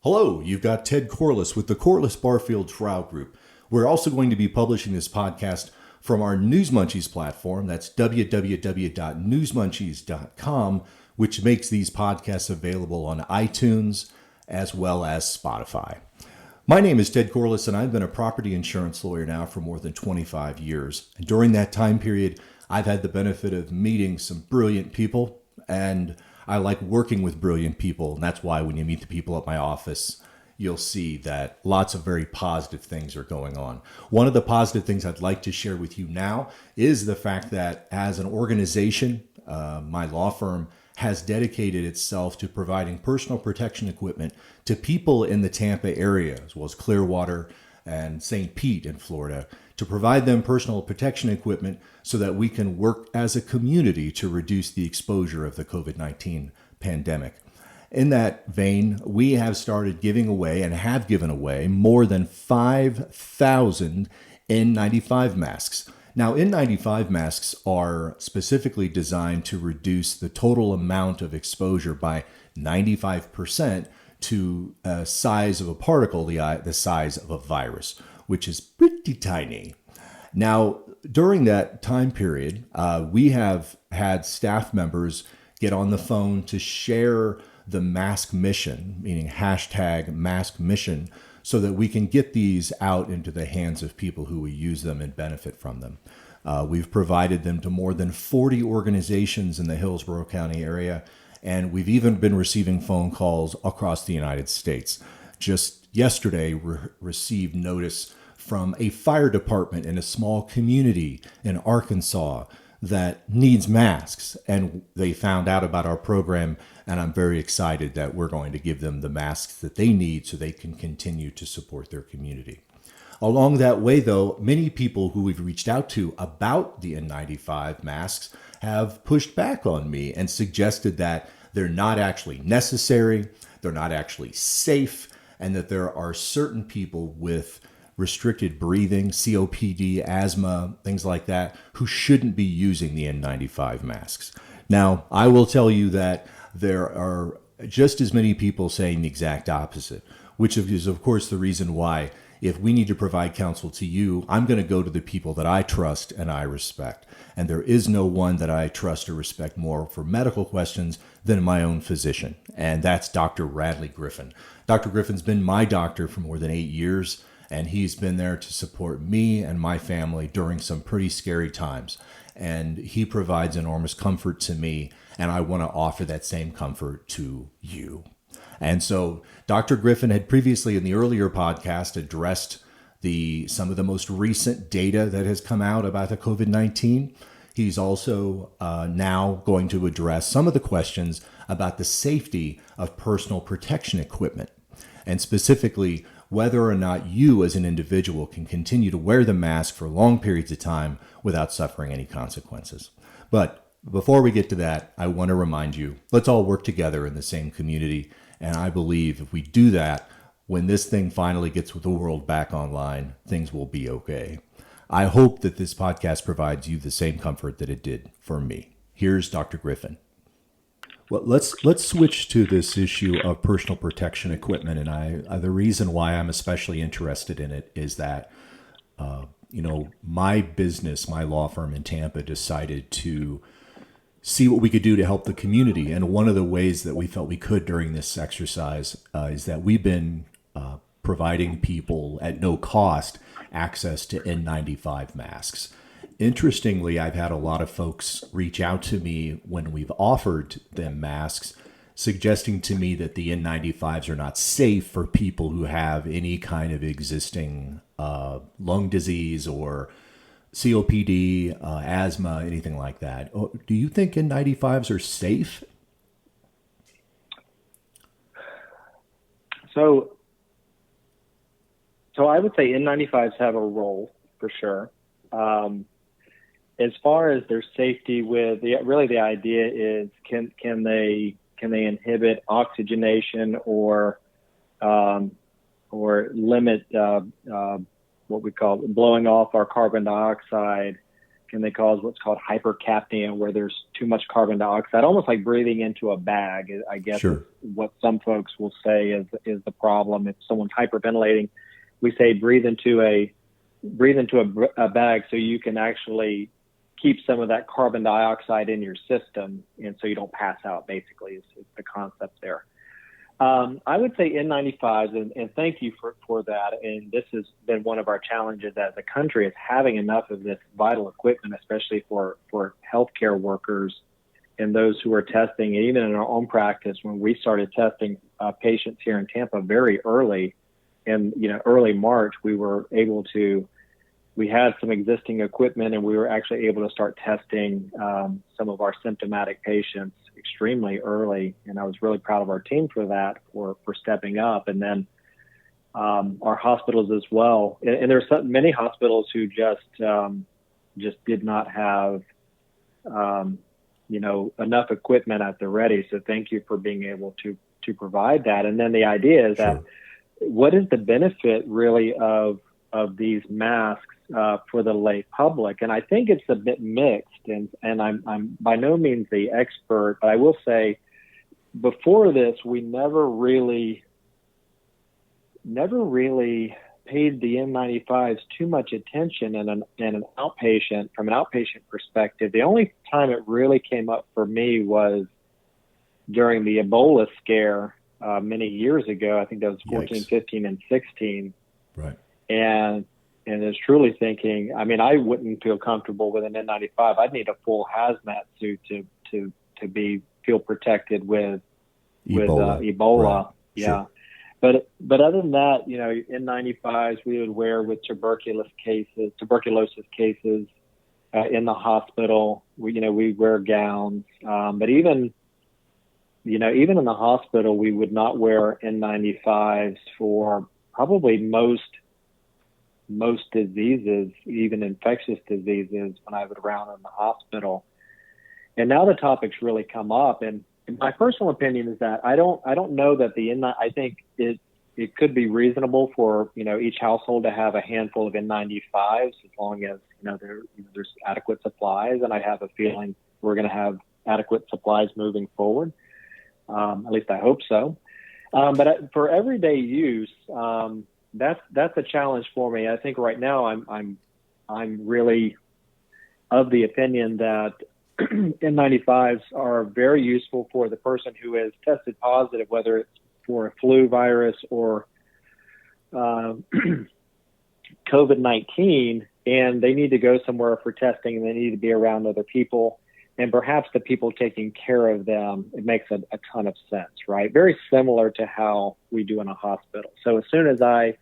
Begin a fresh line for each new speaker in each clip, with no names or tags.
Hello, you've got Ted Corless with the Corless Barfield Trial Group. We're also going to be publishing this podcast from our News Munchies platform. That's www.newsmunchies.com, which makes these podcasts available on iTunes as well as Spotify. My name is Ted Corless, and I've been a property insurance lawyer now for more than 25 years. And during that time period, I've had the benefit of meeting some brilliant people, and I like working with brilliant people. And that's why when you meet the people at my office, you'll see that lots of very positive things are going on. One of the positive things I'd like to share with you now is the fact that as an organization, my law firm has dedicated itself to providing personal protection equipment to people in the Tampa area, as well as Clearwater and St. Pete in Florida, to provide them personal protection equipment so that we can work as a community to reduce the exposure of the COVID-19 pandemic. In that vein, we have started giving away and have given away more than 5,000 N95 masks. Now, N95 masks are specifically designed to reduce the total amount of exposure by 95% to a size of a particle, the size of a virus, which is pretty tiny. Now, during that time period, we have had staff members get on the phone to share the mask mission, meaning hashtag mask mission, so that we can get these out into the hands of people who will use them and benefit from them. We've provided them to more than 40 organizations in the Hillsborough County area, and we've even been receiving phone calls across the United States. Just yesterday, received notice from a fire department in a small community in Arkansas that needs masks, and they found out about our program, and I'm very excited that we're going to give them the masks that they need so they can continue to support their community. Along that way, though, many people who we've reached out to about the N95 masks have pushed back on me and suggested that they're not actually necessary, they're not actually safe, and that there are certain people with restricted breathing, COPD, asthma, things like that, who shouldn't be using the N95 masks. Now, I will tell you that there are just as many people saying the exact opposite, which is, of course, the reason why if we need to provide counsel to you, I'm going to go to the people that I trust and I respect. And there is no one that I trust or respect more for medical questions than my own physician. And that's Dr. Radley Griffin. Dr. Griffin's been my doctor for more than 8 years, and he's been there to support me and my family during some pretty scary times. And he provides enormous comfort to me, and I want to offer that same comfort to you. And so Dr. Griffin had previously in the earlier podcast addressed some of the most recent data that has come out about the COVID-19. He's also now going to address some of the questions about the safety of personal protection equipment, and specifically whether or not you as an individual can continue to wear the mask for long periods of time without suffering any consequences. But before we get to that, I want to remind you, let's all work together in the same community. And I believe if we do that, when this thing finally gets the world back online, things will be okay. I hope that this podcast provides you the same comfort that it did for me. Here's Dr. Griffin. Well, let's switch to this issue of personal protection equipment. And the reason why I'm especially interested in it is that, my business, my law firm in Tampa decided to see what we could do to help the community. And one of the ways that we felt we could during this exercise is that we've been providing people at no cost access to N95 masks. Interestingly, I've had a lot of folks reach out to me when we've offered them masks, suggesting to me that the N95s are not safe for people who have any kind of existing lung disease or COPD, asthma, anything like that. Do you think N95s are safe?
So I would say N95s have a role for sure. As far as their safety, the idea is can they inhibit oxygenation or limit what we call blowing off our carbon dioxide can they cause what's called hypercapnia, where there's too much carbon dioxide, almost like breathing into a bag, I guess.
Sure.
What some folks will say is the problem. If someone's hyperventilating, we say breathe into a bag so you can actually keep some of that carbon dioxide in your system, and so you don't pass out, basically, is the concept there. I would say N95s, and thank you for that. And this has been one of our challenges as a country, is having enough of this vital equipment, especially for healthcare workers and those who are testing. And even in our own practice, when we started testing patients here in Tampa very early, in early March, we had some existing equipment, and we were actually able to start testing some of our symptomatic patients extremely early. And I was really proud of our team for that, for stepping up. And then our hospitals as well. And there's many hospitals who just did not have enough equipment at the ready. So thank you for being able to provide that. And then the idea is that what is the benefit really of these masks for the lay public? And I think it's a bit mixed, and I'm by no means the expert, but I will say before this, we never really paid the N95s too much attention from an outpatient perspective. The only time it really came up for me was during the Ebola scare many years ago. I think that was 14, 15, and 16. Right. And is truly thinking, I mean, I wouldn't feel comfortable with an N95. I'd need a full hazmat suit to feel protected with Ebola. Right. Yeah. Sure. But other than that, N95s we would wear with tuberculosis cases in the hospital. We wear gowns, but even in the hospital, we would not wear N95s for probably most diseases, even infectious diseases, when I was around in the hospital. And now the topic's really come up, and my personal opinion is that I don't know that I think it could be reasonable for each household to have a handful of N95s, as long as there's adequate supplies, and I have a feeling we're going to have adequate supplies moving forward. At least I hope so. But for everyday use, that's a challenge for me. I think right now I'm really of the opinion that N95s are very useful for the person who has tested positive, whether it's for a flu virus or COVID-19, and they need to go somewhere for testing, and they need to be around other people, and perhaps the people taking care of them. It makes a ton of sense, right? Very similar to how we do in a hospital. So as soon as I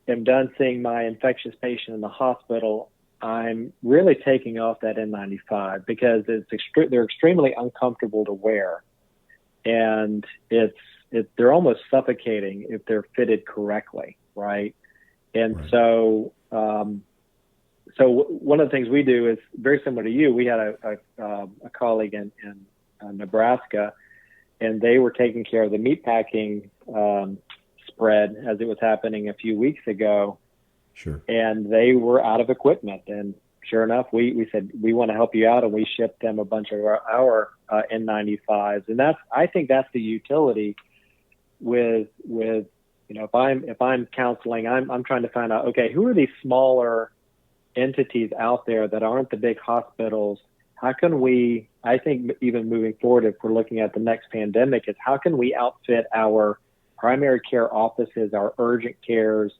am done seeing my infectious patient in the hospital, I'm really taking off that N95 because they're extremely uncomfortable to wear, and they're almost suffocating if they're fitted correctly, right? And right. So one of the things we do is very similar to you. We had a colleague in Nebraska, and they were taking care of the meatpacking spread as it was happening a few weeks ago. Sure. And they were out of equipment. And sure enough, we said, we want to help you out. And we shipped them a bunch of our N95s. And I think that's the utility with if I'm counseling, I'm trying to find out, okay, who are these smaller entities out there that aren't the big hospitals? How can we, I think even moving forward, if we're looking at the next pandemic, is how can we outfit our primary care offices, our urgent cares,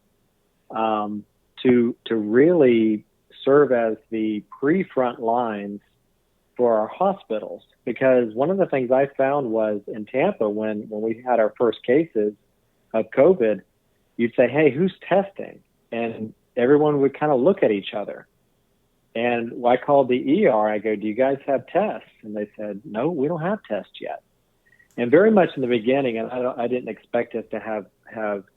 to really serve as the pre-front lines for our hospitals? Because one of the things I found was in Tampa, when we had our first cases of COVID, you'd say, hey, who's testing? And everyone would kind of look at each other. And I called the ER. I go, do you guys have tests? And they said, no, we don't have tests yet. And very much in the beginning, and I didn't expect us to have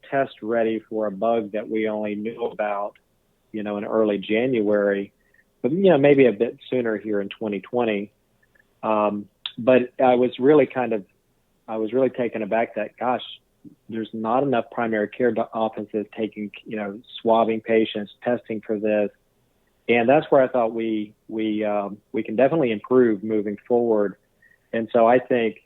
tests ready for a bug that we only knew about, in early January, but maybe a bit sooner here in 2020. But I was really taken aback that, gosh, there's not enough primary care offices taking, swabbing patients, testing for this. And that's where I thought we can definitely improve moving forward. And so I think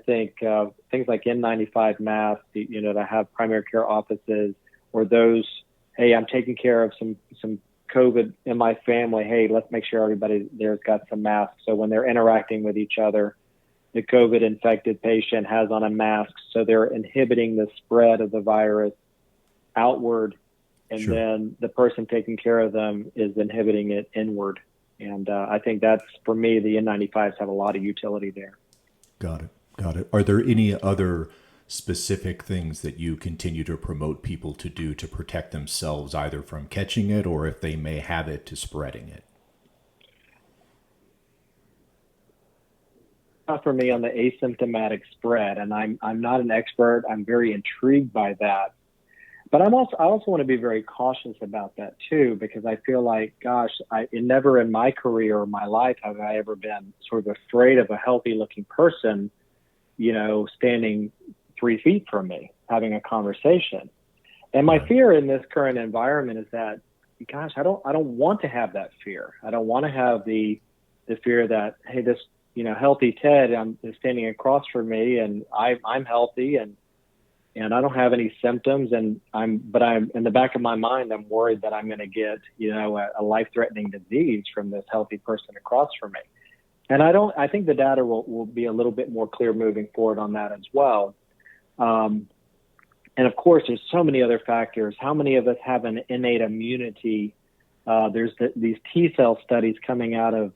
things like N95 masks, to have primary care offices, or those, hey, I'm taking care of some COVID in my family. Hey, let's make sure everybody there's got some masks. So when they're interacting with each other, the COVID infected patient has on a mask, so they're inhibiting the spread of the virus outward, and
Sure.
then the person taking care of them is inhibiting it inward. And I think that's, for me, the N95s have a lot of utility there.
Got it. Got it. Are there any other specific things that you continue to promote people to do to protect themselves, either from catching it or if they may have it, to spreading it?
For me, on the asymptomatic spread, and I'm not an expert. I'm very intrigued by that, but I also want to be very cautious about that too, because I feel like, gosh, never in my career or my life have I ever been sort of afraid of a healthy looking person, standing 3 feet from me having a conversation. And my fear in this current environment is that, gosh, I don't want to have that fear. I don't want to have the fear that, hey, this healthy Ted is standing across from me, and I'm healthy, and I don't have any symptoms, but I'm in the back of my mind, I'm worried that I'm going to get, a life-threatening disease from this healthy person across from me. And I think the data will be a little bit more clear moving forward on that as well. And of course, there's so many other factors. How many of us have an innate immunity? There's these T cell studies coming out of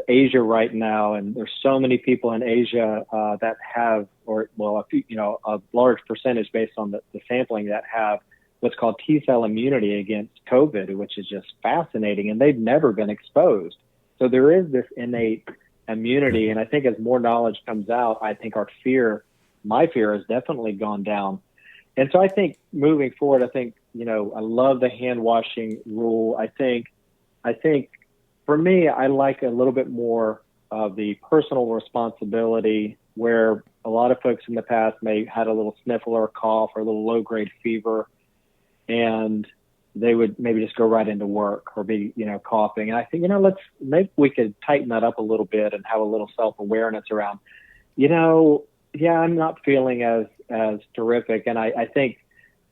Asia right now, and there's so many people in Asia that have, a large percentage based on the sampling, that have what's called T cell immunity against COVID, which is just fascinating, and they've never been exposed. So there is this innate immunity, and I think as more knowledge comes out, I think my fear has definitely gone down. And so I think moving forward, I love the hand washing rule. I think for me, I like a little bit more of the personal responsibility, where a lot of folks in the past may had a little sniffle or a cough or a little low-grade fever, and they would maybe just go right into work or be, coughing. And I think, maybe we could tighten that up a little bit and have a little self-awareness around, I'm not feeling as terrific. And I think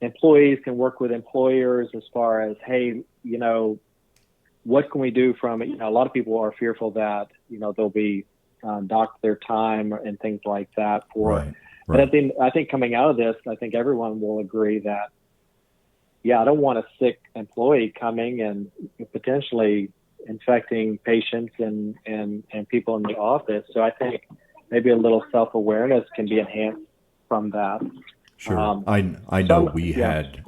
employees can work with employers as far as, hey, what can we do from it? A lot of people are fearful that, they'll be docked their time and things like that
Right.
But I think coming out of this, I think everyone will agree that, I don't want a sick employee coming and potentially infecting patients and people in the office. So I think maybe a little self-awareness can be enhanced from that.
Sure. I know we had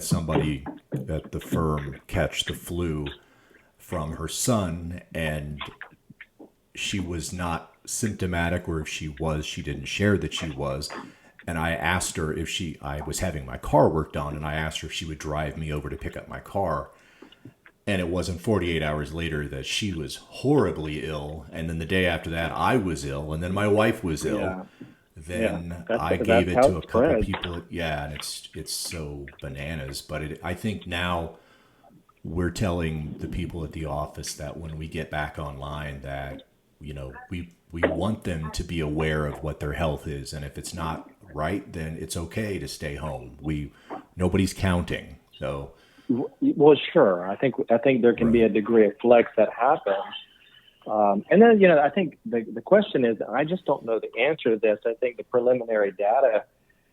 somebody at the firm catch the flu from her son, and she was not symptomatic, or if she was, she didn't share that she was. And I asked her I was having my car worked on, and I asked her if she would drive me over to pick up my car. And it wasn't 48 hours later that she was horribly ill. And then the day after that, I was ill, and then my wife was ill.
Yeah.
Then
Yeah,
I gave it to a couple
spreads.
people. Yeah, and it's so bananas. But I think now we're telling the people at the office that when we get back online, that we want them to be aware of what their health is, and if it's not right, then it's okay to stay home. Nobody's counting. So,
well, sure. I think there can be a degree of flex that happens. And then, I think the question is, I just don't know the answer to this. I think the preliminary data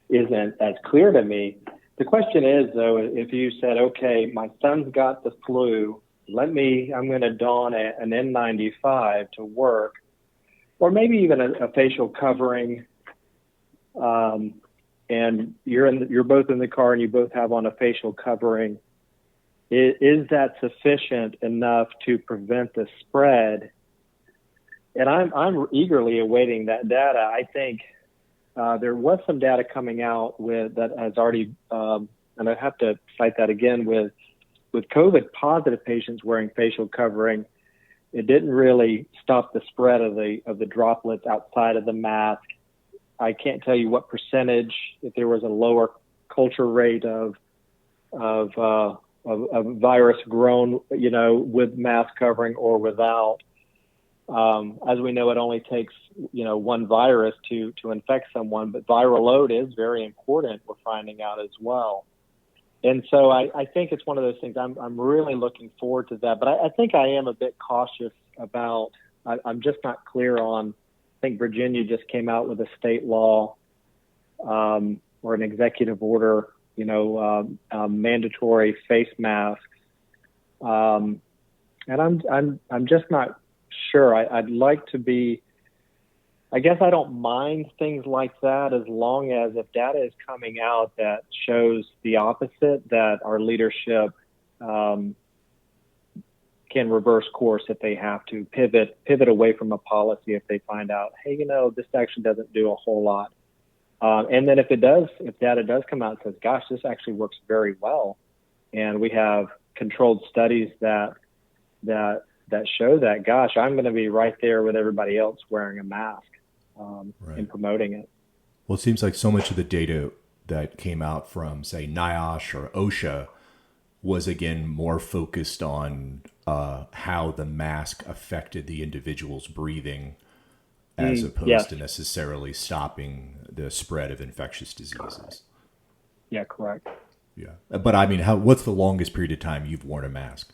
isn't as clear to me. The question is, though, if you said, okay, my son's got the flu, I'm going to don an N95 to work, or maybe even a facial covering, and you're both in the car and you both have on a facial covering. Is that sufficient enough to prevent the spread? And I'm eagerly awaiting that data. I think there was some data coming out that has already, and I have to cite that again, with COVID positive patients wearing facial covering. It didn't really stop the spread of the droplets outside of the mask. I can't tell you what percentage, if there was a lower culture rate of a virus grown, with mask covering or without. As we know, it only takes, one virus to infect someone, but viral load is very important, we're finding out as well. And so I think it's one of those things. I'm really looking forward to that, but I think I am a bit cautious about, I'm just not clear on, I think Virginia just came out with a state law, or an executive order, mandatory face masks. And I'm just not sure. I'd like to be, I guess I don't mind things like that as long as if data is coming out that shows the opposite, that our leadership can reverse course if they have to, pivot away from a policy if they find out, hey, this actually doesn't do a whole lot. And then if data does come out and says, gosh, this actually works very well, and we have controlled studies that show that, gosh, I'm going to be right there with everybody else wearing a mask,
Right.
and promoting it.
Well, it seems like so much of the data that came out from, say, NIOSH or OSHA was, again, more focused on how the mask affected the individual's breathing as opposed
Yes.
to necessarily stopping the spread of infectious diseases.
Yeah, correct.
Yeah. But I mean, what's the longest period of time you've worn a mask?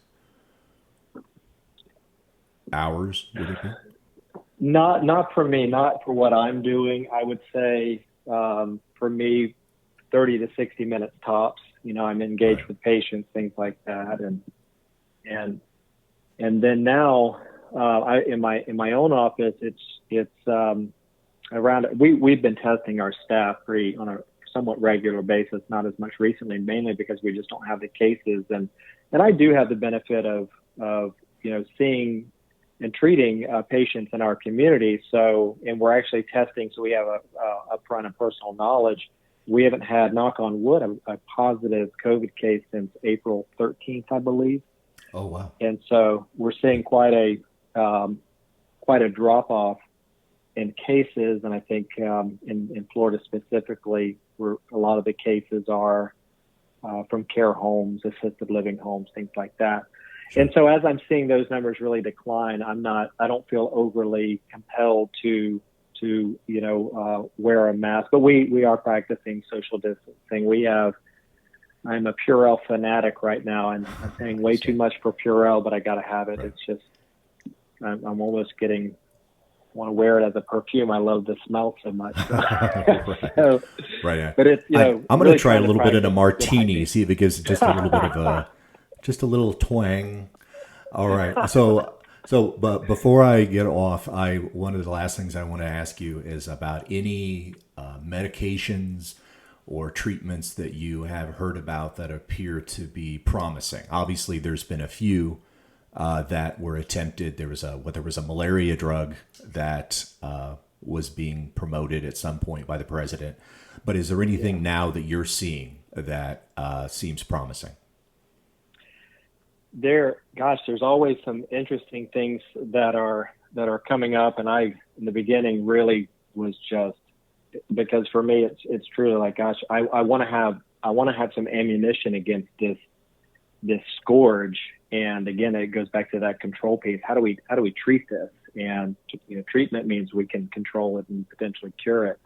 Hours, would it be?
Not for me, not for what I'm doing. I would say, for me, 30 to 60 minutes tops. I'm engaged
Right.
with patients, things like that. And then now, in my own office, it's around, we've been testing our staff on a somewhat regular basis, not as much recently, mainly because we just don't have the cases. And I do have the benefit of seeing and treating patients in our community. So, and we're actually testing, so we have a upfront and personal knowledge. We haven't had, knock on wood, a positive COVID case since April 13th, I believe.
Oh, wow.
And so we're seeing quite a drop off in cases. And I think in Florida specifically, where a lot of the cases are from care homes, assisted living homes, things like that. Sure. And so as I'm seeing those numbers really decline, I don't feel overly compelled to wear a mask, but we are practicing social distancing. I'm a Purell fanatic right now, and I'm paying way too much for Purell, but I got to have it. Right. It's just, I'm almost want to wear it as a perfume. I love the smell so much.
Right.
So,
Right. Yeah.
But it's,
I'm going
really
to try a little bit in a martini,
hygiene.
see if it gives just a little bit of just a little twang. All right. But before I get off, one of the last things I want to ask you is about any medications or treatments that you have heard about that appear to be promising. Obviously, there's been a few that were attempted. There was a malaria drug that was being promoted at some point by the president. But is there anything now that you're seeing that seems promising?
There's always some interesting things that are coming up, and I, in the beginning, really was just, because for me it's truly like, gosh, I want to have some ammunition against this scourge. And again, it goes back to that control piece. How do we treat this? And treatment means we can control it and potentially cure it.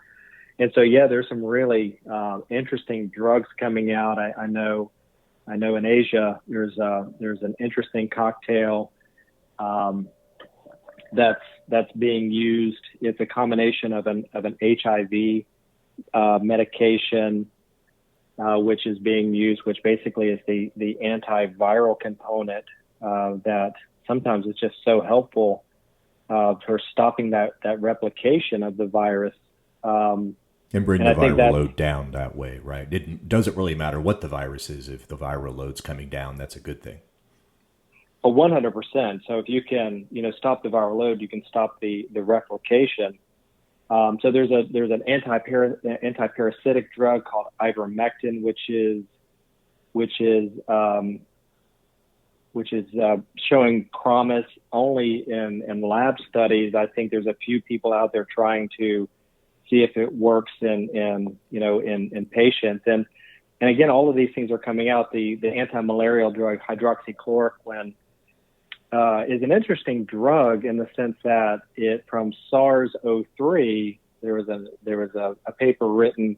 And so there's some really interesting drugs coming out. I know in Asia there's an interesting cocktail that's being used. It's a combination of an HIV medication, which is being used, which basically is the antiviral component that sometimes is just so helpful for stopping that replication of the virus.
And bring the viral load down that way, right? It doesn't really matter what the virus is. If the viral load's coming down, that's a good thing.
100%. So if you can, stop the viral load, you can stop the replication. So there's an antiparasitic drug called ivermectin, which is showing promise only in lab studies. I think there's a few people out there trying to see if it works in patients. And And again, all of these things are coming out. The anti-malarial drug hydroxychloroquine is an interesting drug in the sense that from SARS-03, there was a paper written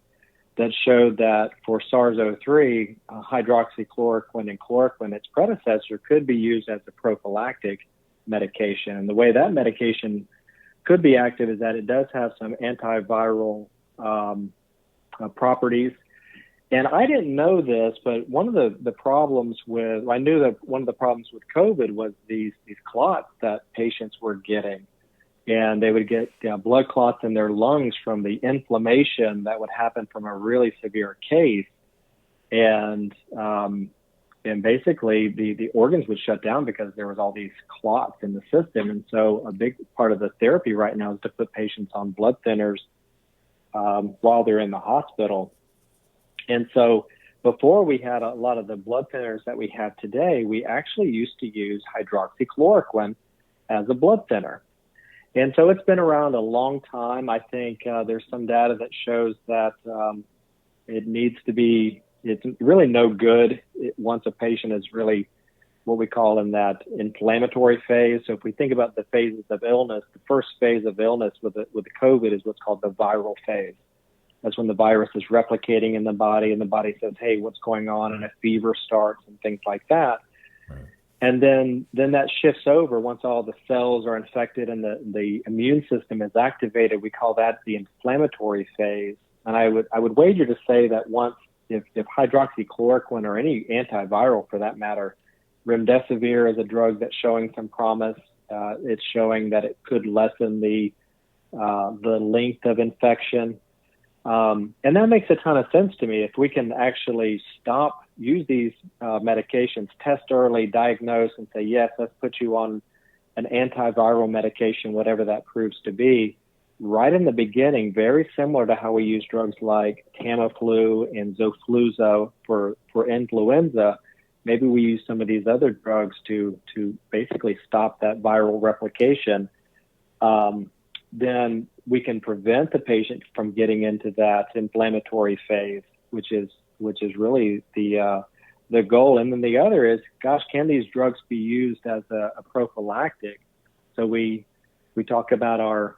that showed that for SARS-03, hydroxychloroquine and chloroquine, its predecessor, could be used as a prophylactic medication. And the way that medication could be active is that it does have some antiviral properties. And I didn't know this, but one of the problems I knew that one of the problems with COVID was these clots that patients were getting. And they would get blood clots in their lungs from the inflammation that would happen from a really severe case. And basically the organs would shut down because there was all these clots in the system. And so a big part of the therapy right now is to put patients on blood thinners while they're in the hospital. And so before we had a lot of the blood thinners that we have today, we actually used to use hydroxychloroquine as a blood thinner. And so it's been around a long time. I think there's some data that shows that it's really no good once a patient is really what we call in that inflammatory phase. So if we think about the phases of illness, the first phase of illness with the COVID is what's called the viral phase. That's when the virus is replicating in the body and the body says, hey, what's going on? And a fever starts and things like that. Right. And then that shifts over once all the cells are infected and the immune system is activated. We call that the inflammatory phase. And I would wager to say that once, if hydroxychloroquine or any antiviral for that matter, remdesivir is a drug that's showing some promise. It's showing that it could lessen the length of infection. And that makes a ton of sense to me. If we can actually use these medications, test early, diagnose, and say, yes, let's put you on an antiviral medication, whatever that proves to be, right in the beginning, very similar to how we use drugs like Tamiflu and Xofluza for influenza. Maybe we use some of these other drugs to basically stop that viral replication. Then we can prevent the patient from getting into that inflammatory phase, which is really the goal. And then the other is, gosh, can these drugs be used as a prophylactic? So we talk about our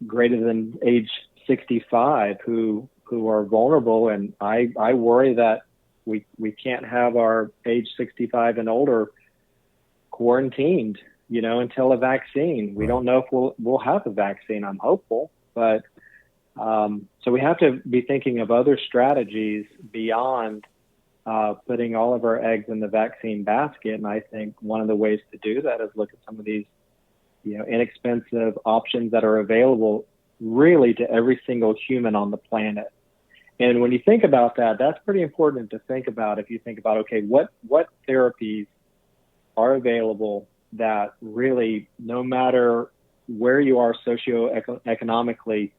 greater than age 65 who are vulnerable, and I worry that we can't have our age 65 and older quarantined, until a vaccine. We don't know if we'll have a vaccine. I'm hopeful, but so we have to be thinking of other strategies beyond putting all of our eggs in the vaccine basket. And I think one of the ways to do that is look at some of these, inexpensive options that are available really to every single human on the planet. And when you think about that, that's pretty important to think about. If you think about, okay, what therapies are available that really, no matter where you are socioeconomically,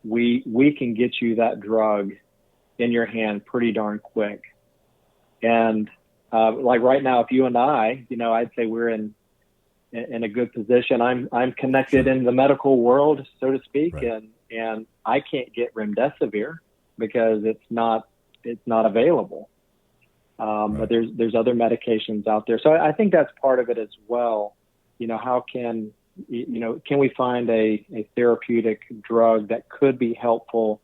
we can get you that drug in your hand pretty darn quick. And like right now, if you and I, I'd say we're in a good position. I'm connected in the medical world, so to speak, right. and I can't get remdesivir because it's not available. But there's other medications out there. So I think that's part of it as well. How can we find a therapeutic drug that could be helpful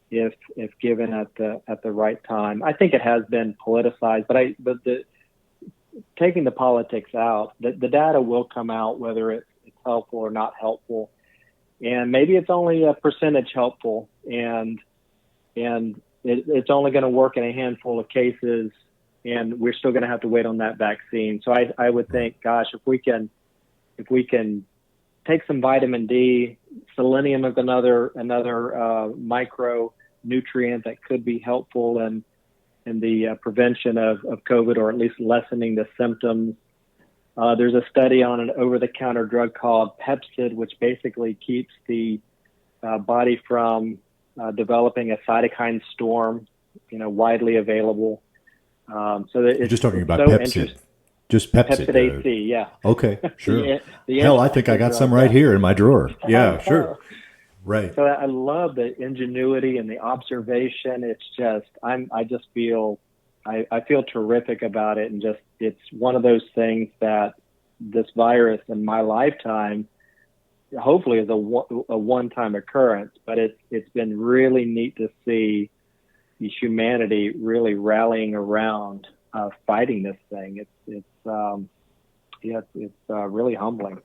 if given at the right time? I think it has been politicized, but taking the politics out, the data will come out whether it's helpful or not helpful, and maybe it's only a percentage helpful, and it's only going to work in a handful of cases. And we're still going to have to wait on that vaccine. So I would think, gosh, if we can take some vitamin D, selenium is another micronutrient that could be helpful in the prevention of COVID, or at least lessening the symptoms. There's a study on an over-the-counter drug called Pepcid, which basically keeps the body from developing a cytokine storm, widely available. So
you're just talking about Pepcid. Just Pepcid.
Pepcid AC, yeah.
Okay, sure. Hell, I think I got some right here in my drawer. Yeah, sure. Right.
So I love the ingenuity and the observation. It's just I just feel I feel terrific about it, and just it's one of those things that this virus in my lifetime hopefully is a one-time occurrence, but it's been really neat to see humanity really rallying around fighting this thing. It's really humbling.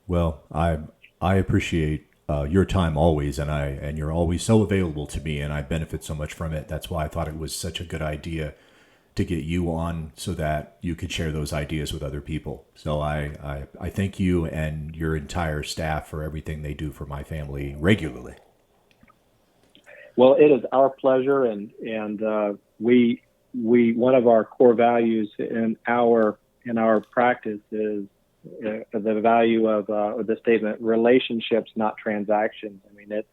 Well, I appreciate your time always, and you're always so available to me, and I benefit so much from it. That's why I thought it was such a good idea to get you on so that you could share those ideas with other people. So I thank you and your entire staff for everything they do for my family regularly.
Well, it is our pleasure, and we one of our core values in our practice is the value of the statement relationships, not transactions. I mean,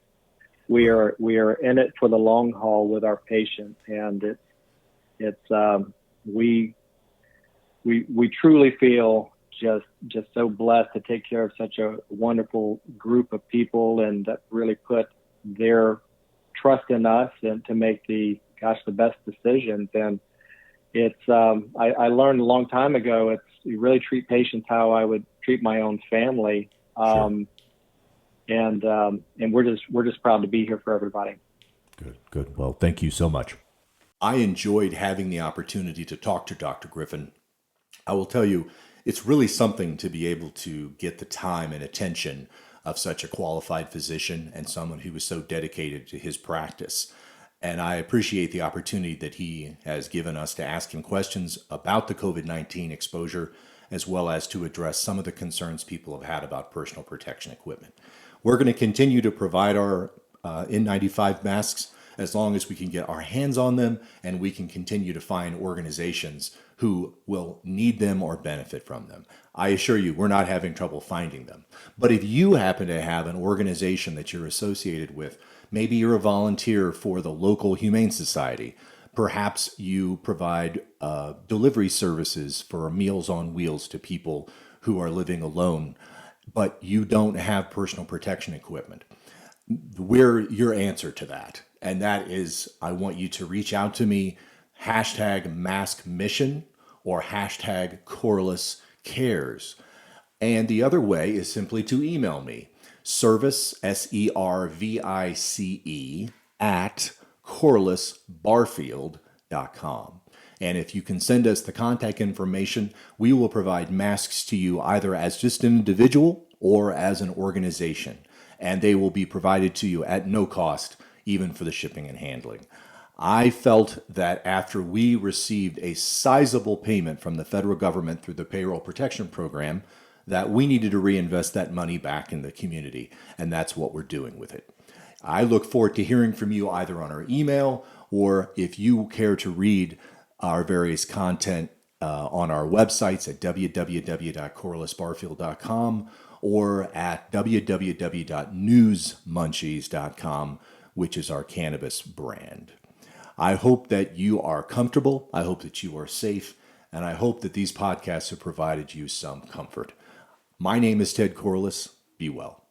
we are in it for the long haul with our patients, and we truly feel just so blessed to take care of such a wonderful group of people, and that really put their trust in us and to make the best decisions. And it's I learned a long time ago, you really treat patients how I would treat my own family.
Sure.
And we're just proud to be here for everybody.
Good. Well, thank you so much. I enjoyed having the opportunity to talk to Dr. Griffin. I will tell you, it's really something to be able to get the time and attention of such a qualified physician and someone who was so dedicated to his practice. And I appreciate the opportunity that he has given us to ask him questions about the COVID-19 exposure, as well as to address some of the concerns people have had about personal protection equipment. We're going to continue to provide our N95 masks as long as we can get our hands on them, and we can continue to find organizations who will need them or benefit from them. I assure you, we're not having trouble finding them. But if you happen to have an organization that you're associated with, maybe you're a volunteer for the local Humane Society, perhaps you provide delivery services for Meals on Wheels to people who are living alone, but you don't have personal protection equipment. We're your answer to that. And that is, I want you to reach out to me, #MaskMission or #Corless Cares. And the other way is simply to email me, service, SERVICE, @corlessbarfield.com. And if you can send us the contact information, we will provide masks to you either as just an individual or as an organization. And they will be provided to you at no cost, even for the shipping and handling. I felt that after we received a sizable payment from the federal government through the Payroll Protection Program, that we needed to reinvest that money back in the community, and that's what we're doing with it. I look forward to hearing from you either on our email, or if you care to read our various content on our websites at www.corlessbarfield.com or at www.newsmunchies.com, which is our cannabis brand. I hope that you are comfortable. I hope that you are safe. And I hope that these podcasts have provided you some comfort. My name is Ted Corless. Be well.